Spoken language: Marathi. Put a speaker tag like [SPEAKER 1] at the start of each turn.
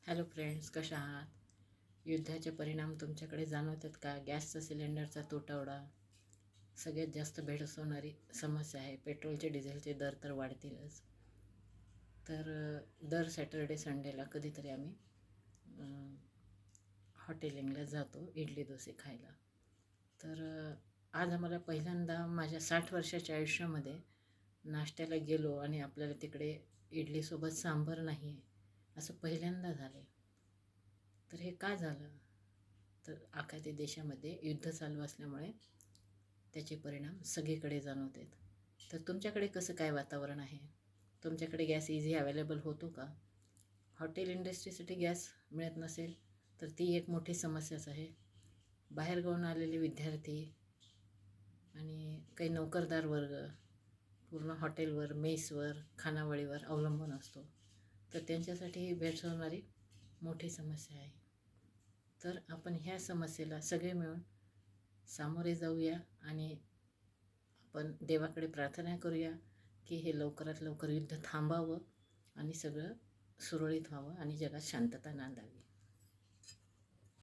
[SPEAKER 1] हॅलो फ्रेंड्स, कशा आहात? युद्धाचे परिणाम तुमच्याकडे जाणवतात का? गॅसचा सिलेंडरचा तुटवडा सगळ्यात जास्त भेडसावणारी समस्या आहे. पेट्रोलचे डिझेलचे दर तर वाढतीलच. तर दर सॅटर्डे संडेला कधीतरी आम्ही हॉटेलिंगला जातो इडली डोसे खायला. तर आज आम्हाला पहिल्यांदा माझ्या 60 वर्षाच्या आयुष्यामध्ये नाश्त्याला गेलो आणि आपल्याला तिकडे इडलीसोबत सांबार नाही आहे असं पहिल्यांदा झालं. तर हे का झालं? तर अख्ख्या देशामध्ये युद्ध चालू असल्यामुळे त्याचे परिणाम सगळीकडे जाणवत आहेत. तर तुमच्याकडे कसं काय वातावरण आहे? तुमच्याकडे गॅस इझी अवेलेबल होतो का? हॉटेल इंडस्ट्रीसाठी गॅस मिळत नसेल तर ती एक मोठी समस्याच आहे. बाहेरगावून आलेले विद्यार्थी आणि काही नोकरदार वर्ग पूर्ण हॉटेलवर, मेसवर, खानावळीवर अवलंबून असतो. तर त्यांच्यासाठी ही भेडसावणारी मोठी समस्या आहे. तर आपण ह्या समस्येला सगळे मिळून सामोरे जाऊया आणि आपण देवाकडे प्रार्थना करूया की हे लवकरात लवकर युद्ध थांबावं आणि सगळं सुरळीत व्हावं आणि जगात शांतता नांदावी.